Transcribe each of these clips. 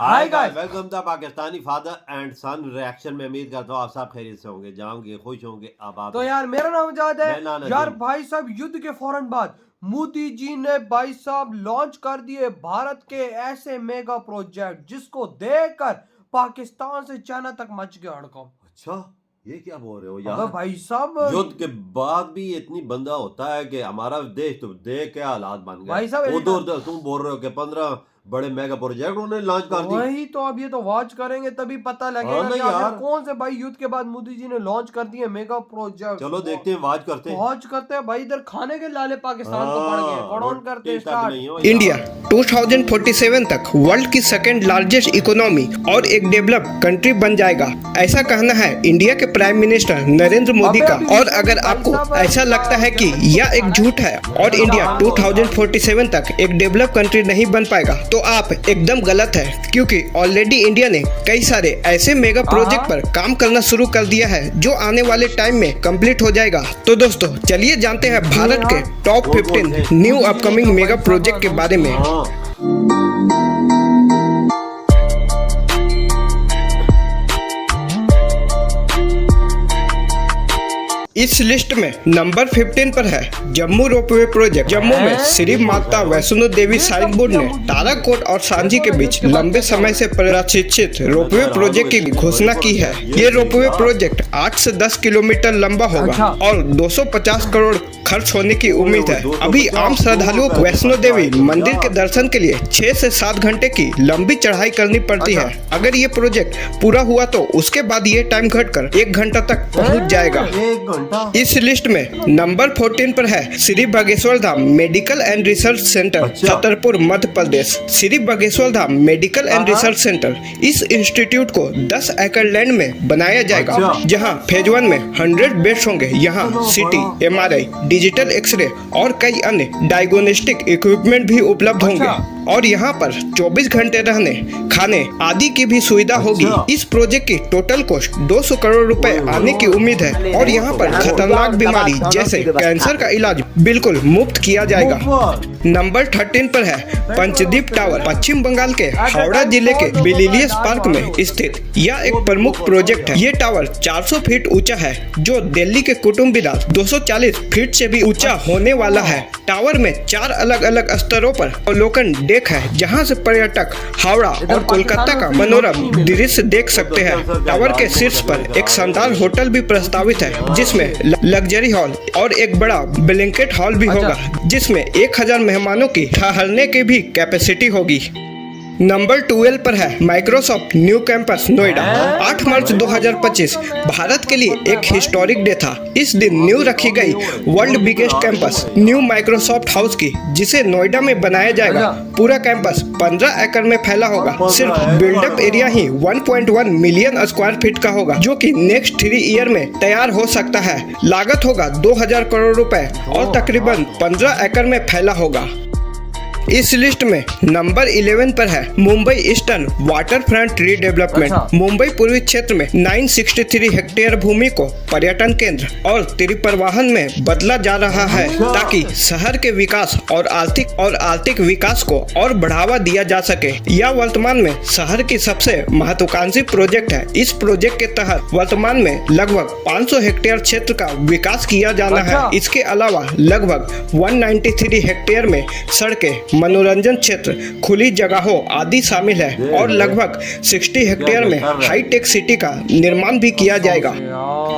Hi guys, welcome the Pakistani father and son reaction में। उम्मीद करता हूँ आप सब खैरियत से होंगे, जाओगे खुश होंगे। आबाद तो यार मेरा नाम आजाद मैं है। नाना यार दिन। भाई साहब, युद्ध के फौरन बाद मोदी जी ने भाई साहब लॉन्च कर दिए भारत के ऐसे मेगा प्रोजेक्ट जिसको देखकर पाकिस्तान से चाइना तक मच गया हड़कंप। अच्छा, ये क्या बोल रहे हो अबे यार? भाई साहब, युद्ध के बाद भी इतनी बंदा होता है कि हमारा देश तो देख के हालात बन भाई गए। साहब उधर तुम बोल रहे हो कि 15 बड़े मेगा प्रोजेक्ट उन्होंने लॉन्च कर दी। वही तो, अब ये तो वॉच करेंगे तभी पता हाँ लगेगा ना कि आखिर यार। कौन से भाई युद्ध के बाद मोदी जी ने लॉन्च कर दिए मेगा प्रोजेक्ट। चलो देखते हैं, वाच करते हैं। वॉच करते हैं भाई, इधर खाने के लाले पाकिस्तान तो पड़ गए। कौन रोटी करते तक स्टार्ट। नहीं हो इंडिया यार। 2047 तक वर्ल्ड की सेकेंड लार्जेस्ट इकोनॉमी और एक डेवलप कंट्री बन जाएगा, ऐसा कहना है इंडिया के प्राइम मिनिस्टर नरेंद्र मोदी का। और अगर आपको ऐसा लगता है कि यह एक झूठ है और इंडिया 2047 तक एक डेवलप कंट्री नहीं बन पाएगा, तो आप एकदम गलत है, क्योंकि ऑलरेडी इंडिया ने कई सारे ऐसे मेगा प्रोजेक्ट पर काम करना शुरू कर दिया है जो आने वाले टाइम में कंप्लीट हो जाएगा। तो दोस्तों चलिए जानते हैं भारत के top 15 new upcoming mega project के बारे में। इस लिस्ट में नंबर 15 पर है जम्मू रोपवे प्रोजेक्ट। जम्मू में श्री माता वैष्णो देवी साइन बोर्ड ने ताराकोट और सांझी के बीच लंबे समय से प्रतीक्षित रोपवे प्रोजेक्ट की घोषणा की है। ये रोपवे प्रोजेक्ट 8 से 10 किलोमीटर लंबा होगा और 250 करोड़ खर्च होने की उम्मीद है। अभी आम श्रद्धालुओं को वैष्णो देवी मंदिर के दर्शन के लिए 6 से 7 घंटे की लंबी चढ़ाई करनी पड़ती है। अगर ये प्रोजेक्ट पूरा हुआ तो उसके बाद ये टाइम घटकर 1 घंटा तक पहुँच जाएगा। 1 घंटा। इस लिस्ट में नंबर 14 पर है Shri Bageshwar Dham medical and research centre, Chhatarpur Madhya Pradesh. Shri Bageshwar Dham medical and research centre, इस इंस्टीट्यूट को 10 एकड़ लैंड में बनाया जाएगा, जहां फेज 1 में 100 बेड्स होंगे। यहां सीटी, एमआरआई, डिजिटल एक्सरे और कई अन्य डायग्नोस्टिक इक्विपमेंट भी उपलब्ध होंगे और यहाँ पर 24 घंटे रहने, खाने आदि की भी सुविधा होगी। इस प्रोजेक्ट की टोटल कॉस्ट 200 करोड़ रुपए आने की उम्मीद है और यहाँ पर खतरनाक बीमारी जैसे कैंसर का इलाज बिल्कुल मुफ्त किया जाएगा। नंबर 13 पर है पंचदीप टावर। पश्चिम बंगाल के हावड़ा जिले के बिलिलियस पार्क में स्थित यह एक प्रमुख प्रोजेक्ट है। ये टावर 400 फीट ऊंचा है, जो दिल्ली के कुतुब मीनार 240 फीट से भी ऊंचा होने वाला है। टावर में 4 अलग अलग स्तरों पर अवलोकन डेक है, जहां से पर्यटक हावड़ा और कोलकाता का मनोरम दृश्य देख सकते हैं। टावर के शीर्ष पर एक शानदार होटल भी प्रस्तावित है, जिसमें लग्जरी हॉल और एक बड़ा ब्लैंकेट हॉल भी होगा, जिसमें 1000 मेहमानों की ठहरने की भी कैपेसिटी होगी। नंबर 12 पर है माइक्रोसॉफ्ट न्यू कैंपस नोएडा। 8 मार्च 2025 भारत के लिए एक हिस्टोरिक डे था। इस दिन न्यू रखी गई world biggest campus new Microsoft house की, जिसे नोएडा में बनाया जाएगा। पूरा कैंपस 15 एकड़ में फैला होगा। सिर्फ बिल्डअप एरिया ही 1.1 मिलियन स्क्वायर फीट का होगा, जो कि नेक्स्ट 3 ईयर में तैयार हो सकता है। लागत होगा 2000 करोड़ रुपए और तकरीबन 15 एकड़ में फैला होगा। इस लिस्ट में नंबर 11 पर है Mumbai eastern water front redevelopment. Mumbai पूर्वी क्षेत्र में 963 हेक्टेयर भूमि को पर्यटन केंद्र और त्रिपरिवहन में बदला जा रहा है, ताकि शहर के विकास और आर्थिक विकास को और बढ़ावा दिया जा सके। यह वर्तमान में शहर की सबसे महत्वाकांक्षी प्रोजेक्ट है। इस प्रोजेक्ट के तहत वर्तमान में लगभग 500 हेक्टेयर क्षेत्र का विकास किया जाना है। इसके अलावा लगभग 193 हेक्टेयर में सड़कें, मनोरंजन क्षेत्र, खुली जगहों आदि शामिल है और लगभग 60 हेक्टेयर में हाईटेक सिटी का निर्माण भी किया जाएगा।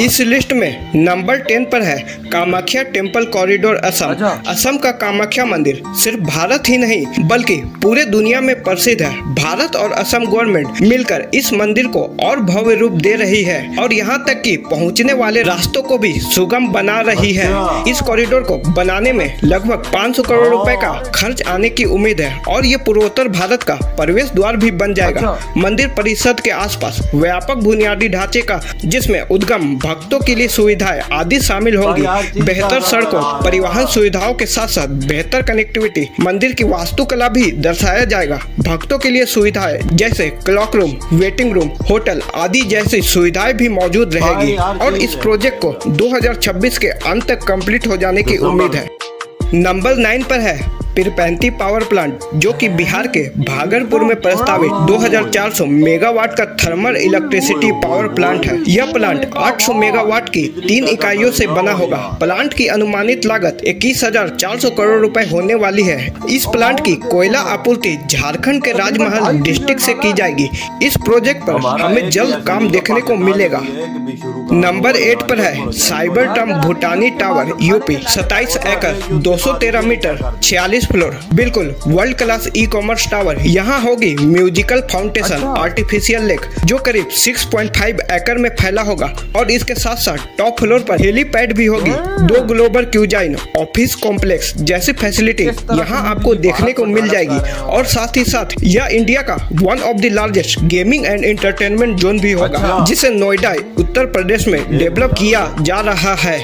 इस लिस्ट में नंबर 10 पर है कामाख्या टेम्पल कॉरिडोर असम। असम का कामाख्या मंदिर सिर्फ भारत ही नहीं बल्कि पूरे दुनिया में प्रसिद्ध है। भारत और असम गवर्नमेंट मिलकर इस मंदिर को और भव्य रूप दे रही है और यहाँ तक कि पहुँचने वाले रास्तों को भी सुगम बना रही है। इस कॉरिडोर को बनाने में लगभग 500 करोड़ रुपए का खर्च आने की उम्मीद है और ये पूर्वोत्तर भारत का प्रवेश द्वार भी बन जाएगा। मंदिर परिसर के आसपास व्यापक बुनियादी ढांचे का, जिसमें उद्गम भक्तों के लिए सुविधाएं आदि शामिल होंगी। बेहतर सड़कों, परिवहन सुविधाओं के साथ साथ बेहतर कनेक्टिविटी, मंदिर की वास्तुकला भी दर्शाया जाएगा। भक्तों के लिए सुविधाएं जैसे clock room, waiting room, hotel आदि जैसी सुविधाएं भी मौजूद रहेगी और इस प्रोजेक्ट को 2026 के अंत तक कंप्लीट हो जाने की उम्मीद है। नंबर 9 पर है पिरपैंती पावर प्लांट, जो कि बिहार के भागलपुर में प्रस्तावित 2400 मेगावाट का थर्मल इलेक्ट्रिसिटी पावर प्लांट है। यह प्लांट 800 मेगावाट की 3 इकाइयों से बना होगा। प्लांट की अनुमानित लागत 21,400 करोड़ रुपए होने वाली है। इस प्लांट की कोयला आपूर्ति झारखंड के राजमहल डिस्ट्रिक्ट से की जाएगी। इस प्रोजेक्ट पर हमें जल्द काम देखने को मिलेगा। नंबर 8 पर है साइबर टर्म भूटानी टावर, यूपी, 27 एकड़ 213 मीटर 46 फ्लोर, बिल्कुल world class e commerce tower. यहाँ होगी म्यूजिकल फाउंटेशन, आर्टिफिशियल लेक, जो करीब 6.5 एकड़ में फैला होगा और इसके साथ साथ टॉप फ्लोर पर हेलीपैड भी होगी। 2 ग्लोबल क्यूजाइन ऑफिस कॉम्प्लेक्स जैसी फैसिलिटी यहाँ आपको देखने को मिल जाएगी और साथ ही साथ यह इंडिया का one of the largest gaming and entertainment zone भी होगा, जिसे नोएडा उत्तर प्रदेश में डेवलप किया जा रहा है।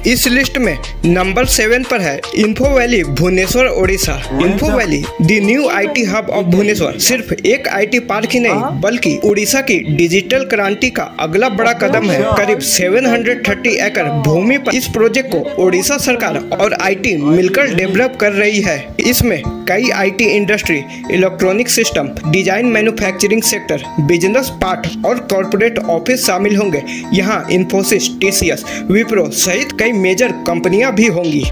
इस लिस्ट में नंबर 7 पर है info valley Bhubaneswar, Odisha. Info valley the new IT hub of Bhubaneswar सिर्फ एक आईटी पार्क ही नहीं बल्कि उड़ीसा की डिजिटल क्रांति का अगला बड़ा कदम है। करीब 730 एकड़ भूमि पर इस प्रोजेक्ट को ओडिशा सरकार और आईटी मिलकर डेवलप कर रही है। इसमें कई IT industry, electronic system, design, manufacturing sector, business part और कॉर्पोरेट ऑफिस शामिल होंगे। यहाँ इन्फोसिस, टीसीएस, विप्रो सहित कई मेजर कंपनियां भी होंगी।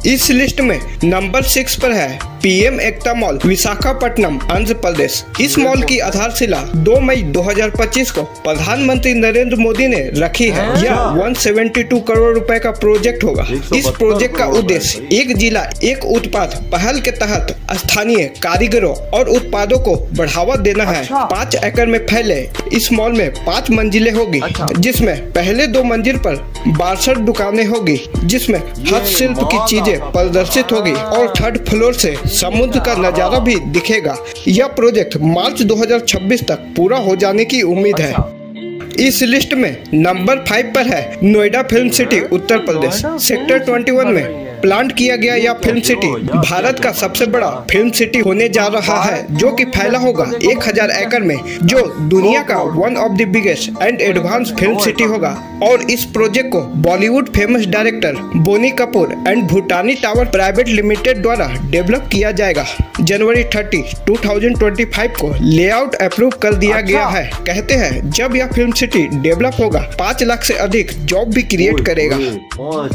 इस लिस्ट में नंबर 6 पर है पीएम एकता मॉल, विशाखापट्टनम, आंध्र प्रदेश। इस मॉल की आधारशिला 2 मई 2025 को प्रधानमंत्री नरेंद्र मोदी ने रखी है। यह 172 करोड़ रुपए का प्रोजेक्ट होगा। इस प्रोजेक्ट का उद्देश्य एक जिला एक उत्पाद पहल के तहत स्थानीय कारीगरों और उत्पादों को बढ़ावा देना है। 5 एकड़ में फैले इस मॉल में 5 मंजिलें होगी, जिसमें पहले 2 मंजिल पर 62 दुकानें होगी, जिसमें हस्तशिल्प की चीजें प्रदर्शित होगी और 3rd फ्लोर से समुद्र का नजारा भी दिखेगा। यह प्रोजेक्ट मार्च 2026 तक पूरा हो जाने की उम्मीद है। इस लिस्ट में नंबर 5 पर है Noida film city, Uttar Pradesh. Sector 21 में प्लान किया गया यह फिल्म सिटी भारत का सबसे बड़ा फिल्म सिटी होने जा रहा है, जो कि फैला होगा 1000 एकड़ में, जो दुनिया का one of the biggest and advance film city होगा। और इस प्रोजेक्ट को Bollywood famous director Boney Kapoor and Bhutani tower private limited द्वारा डेवलप किया जाएगा। जनवरी 30, 2025 को लेआउट अप्रूव कर दिया गया है। कहते हैं जब यह फिल्म सिटी डेवलप होगा 5 लाख से अधिक जॉब भी क्रिएट करेगा।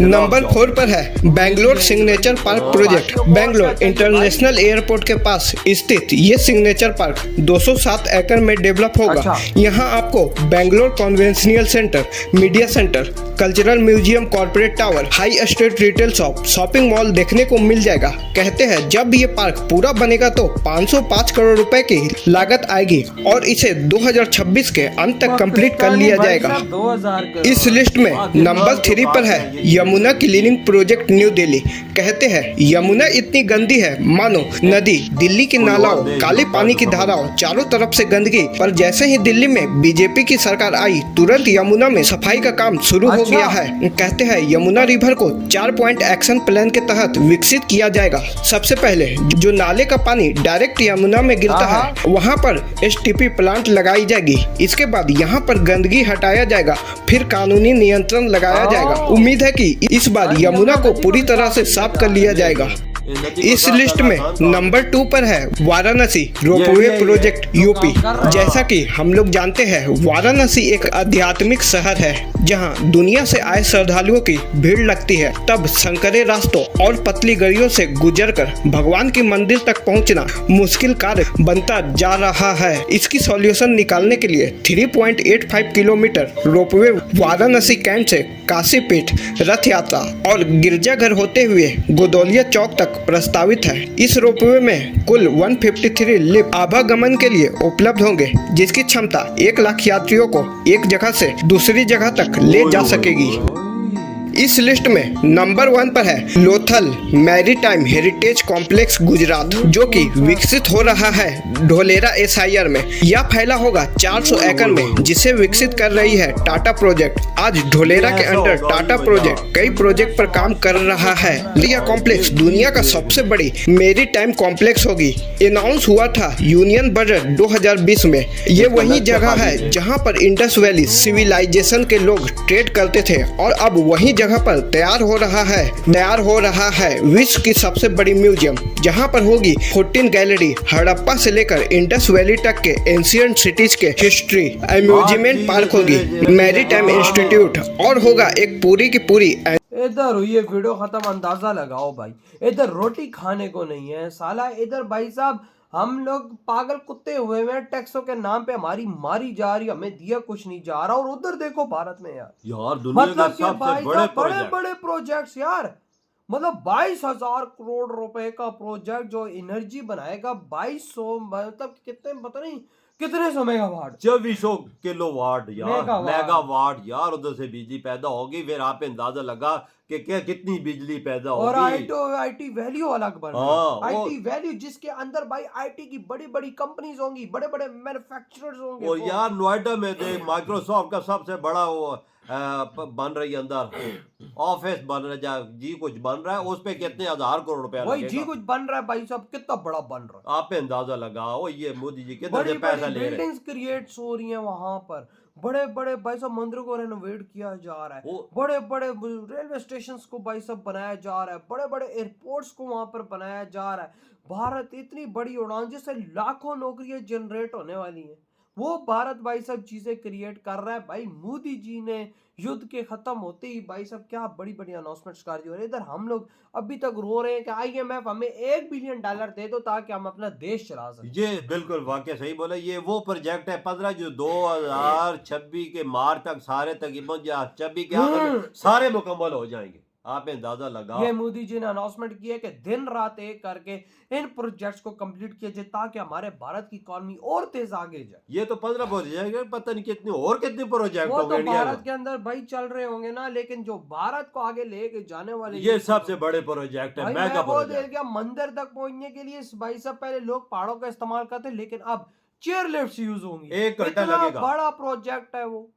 नंबर 4 पर है Bangalore signature park project. Bangalore international airport के पास स्थित ये सिग्नेचर पार्क 207 एकड़ में डेवलप होगा। यहाँ आपको Bangalore conventional centre, media centre, cultural museum, corporate tower, high street retail shop, shopping mall देखने को मिल जाएगा। कहते हैं जब ये पार्क पूरा बनेगा तो 505 करोड़ रुपए की लागत आएगी और इसे 2026 के अंत तक कंप्लीट कर लिया जाएगा। इस लिस्ट में नंबर 3 पर है Yamuna cleaning project, new Delhi. कहते हैं यमुना इतनी गंदी है मानो नदी दिल्ली की नालाओं, काले पानी की धाराओं, चारों तरफ से गंदगी। पर जैसे ही दिल्ली में बीजेपी की सरकार आई, तुरंत यमुना में सफाई का काम शुरू हो गया है। कहते हैं यमुना रिवर को 4 पॉइंट एक्शन प्लान के तहत विकसित किया जाएगा। सबसे पहले जो नाले का पानी डायरेक्ट यमुना में गिरता है, वहाँ पर एसटीपी प्लांट लगाई जाएगी। इसके बाद यहाँ पर गंदगी हटाया जाएगा, फिर कानूनी नियंत्रण लगाया जाएगा। उम्मीद है कि इस बार यमुना को पूरी तरह से साफ कर लिया जाएगा। इस लिस्ट में नंबर 2 पर है वाराणसी रोपवे प्रोजेक्ट, यूपी। जैसा कि हम लोग जानते हैं वाराणसी एक आध्यात्मिक शहर है, जहां दुनिया से आए श्रद्धालुओं की भीड़ लगती है। तब संकरे रास्तों और पतली गलियों से गुजरकर भगवान के मंदिर तक पहुंचना मुश्किल कार्य बनता जा रहा है। इसकी सॉल्यूशन निकालने के लिए 3.85 किलोमीटर रोपवे वाराणसी कैंट से काशी पीठ, रथ यात्रा और गिरजाघर होते हुए गोदौलिया चौक तक प्रस्तावित है। इस रोपवे में कुल 153 लिफ्ट आवागमन के लिए उपलब्ध होंगे, जिसकी क्षमता 1 लाख यात्रियों को एक जगह से दूसरी जगह तक ले जा सकेगी। इस लिस्ट में नंबर 1 पर है Lothal maritime heritage complex, Gujarat, जो कि विकसित हो रहा है ढोलेरा एसआईआर में। यह फैला होगा 400 एकड़ में, जिसे विकसित कर रही है टाटा प्रोजेक्ट। आज ढोलेरा के अंडर टाटा प्रोजेक्ट कई प्रोजेक्ट पर काम कर रहा है। यह कॉम्प्लेक्स दुनिया का सबसे बड़ी मैरीटाइम कॉम्प्लेक्स होगी। अनाउंस हुआ था यूनियन बजट 2020 में। ये वही जगह है जहाँ पर इंडस वैली सिविलाइजेशन के लोग ट्रेड करते थे और अब वही जगह पर तैयार हो रहा है विश्व की सबसे बड़ी म्यूजियम, जहां पर होगी 14 गैलरी, हड़प्पा से लेकर इंडस वैली तक के एंशिएंट सिटीज के हिस्ट्री, अम्यूजमेंट पार्क होगी, मैरीटाइम इंस्टीट्यूट और होगा एक पूरी की पूरी। इधर ये वीडियो खत्म, अंदाजा लगाओ भाई, इधर रोटी खाने को नहीं है साला, इधर भाई साहब हम लोग पागल कुत्ते हुए हैं, टैक्सों के नाम पे हमारी मारी जा रही, हमें दिया कुछ नहीं जा रहा। और उधर देखो भारत में यार दुनिया मतलब के सबसे बड़े बड़े प्रोजेक्ट्स यार, मतलब 22,000 करोड़ रुपए का प्रोजेक्ट जो एनर्जी बनाएगा, 2200 मतलब कितने पता नहीं कितने सौ मेगावाट, 2400 किलोवाट यार, मेगावाट यार उधर से बिजली पैदा होगी। फिर आप अंदाजा लगा कि क्या कितनी बिजली पैदा होगी। और आईटी वैल्यू अलग बन रहा है, आईटी वैल्यू जिसके अंदर भाई आईटी की बड़ी बड़ी कंपनीज होंगी, बड़े बड़े मैन्युफैक्चरर्स होंगे। और यार नोएडा में देख माइक्रोसॉफ्ट का सबसे बड़ा वो बन रही है, अंदर ऑफिस बन रहा है, जी कुछ बन रहा है, उस पे कितने 1000 करोड़ रुपया वही जी कुछ बन रहा है भाई साहब, कितना बड़ा बन रहा है, आप पे अंदाजा लगाओ। ये मोदी जी कितने बड़ी से पैसा बड़ी ले रहे हैं। बिल्डिंग्स क्रिएट हो रही हैं वहां पर, बड़े बड़े भाई साहब मंदिरों को रेनोवेट किया जा रहा है, बड़े बड़े रेलवे स्टेशन को भाई साहब बनाया जा रहा है, बड़े बड़े एयरपोर्ट्स को वहां पर बनाया जा रहा है। भारत इतनी बड़ी उड़ान जिससे लाखों नौकरियां जनरेट होने वाली हैं, वो भारत भाई साहब चीजें क्रिएट कर रहा है। भाई मोदी जी ने युद्ध के खत्म होते ही भाई साहब क्या बड़ी बड़ी अनाउंसमेंट्स कर दी, और इधर हम लोग अभी तक रो रहे हैं कि IMF हमें $1 बिलियन दे दो ताकि हम अपना देश चला सकें। ये बिल्कुल वाकई सही बोला। ये वो प्रोजेक्ट है 15 जो 2026 के मार्च तक सारे तकरीबन 26 के आखिर में सारे मुकम्मल हो जाएंगे। आप अंदाजा लगाओ। ये मोदी जी ने अनाउंसमेंट किया कि दिन रात एक करके इन प्रोजेक्ट्स को कंप्लीट किया जाए ताकि हमारे भारत की इकोनॉमी और तेज आगे जाए। ये तो 15 प्रोजेक्ट, पता नहीं कितने और कितने प्रोजेक्ट वो होंगे तो इंडिया भारत में। के अंदर भाई चल रहे होंगे ना, लेकिन जो भारत को आगे लेके जाने वाले ये सबसे बड़े प्रोजेक्ट है, भाई मेगा मैं वो देख प्रोजेक्ट। गया मंदिर तक पहुंचने के लिए भाई साहब पहले लोग पहाड़ों का इस्तेमाल करते, लेकिन अब चेयर लिफ्ट यूज होंगी। 1 घंटा इतना लगेगा। बड़ा प्रोजेक्ट है वो।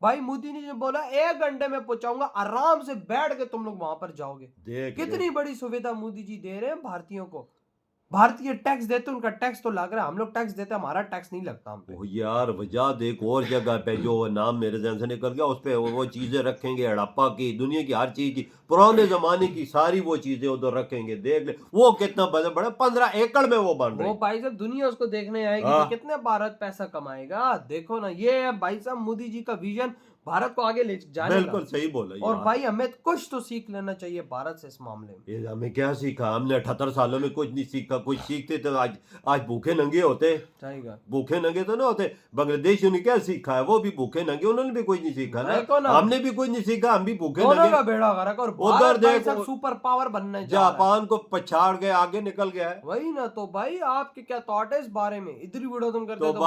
भाई मोदी ने जो बोला 1 घंटे में पहुंचाऊंगा, आराम से बैठ के तुम लोग वहां पर जाओगे। देख कितनी बड़ी सुविधा मोदी जी दे रहे हैं भारतीयों को। भारतीय टैक्स देते, उनका टैक्स तो लग रहा है, हम लोग टैक्स देते, हमारा टैक्स नहीं लगता हम पे। ओ यार वजह देख, और जगह पे जो नाम मेरे ध्यान से निकल गया, उस पे वो चीजें रखेंगे, हड़प्पा की, दुनिया की हर चीज की, पुराने जमाने की सारी वो चीजें उधर रखेंगे। देख ले वो कितना बड़ा 15 एकड़ में वो बन रही वो है। भाई साहब दुनिया उसको देखने आएगी हाँ। तो कितने भारत पैसा कमाएगा। देखो ना, ये है भाई साहब मोदी जी का विजन भारत को आगे ले जाने बिल्कुल का। सही बोला और यार। भाई हमें कुछ तो सीख लेना चाहिए भारत से इस मामले में। ये हमें क्या सीखा? हमने 78 सालों में कुछ नहीं सीखा। कुछ सीखते तो आज भूखे नंगे होते। सही बात। भूखे नंगे तो ना होते। बांग्लादेश ने क्या सीखा है? वो भी भूखे नंगे, उन्होंने भी कुछ नहीं सीखा देखो ना। ना। हमने भी कुछ नहीं सीखा, हम भी भूखे दोनों नंगे। का बेड़ा गर्क, और उधर भारत भाई देखो, साहब सुपर पावर बनने जा रहा है। जापान को पछाड़ के आगे निकल गया है। वही ना, तो भाई आपके क्या थॉट है इस बारे में? इधर ही वीडियो तुम करते तो हो तो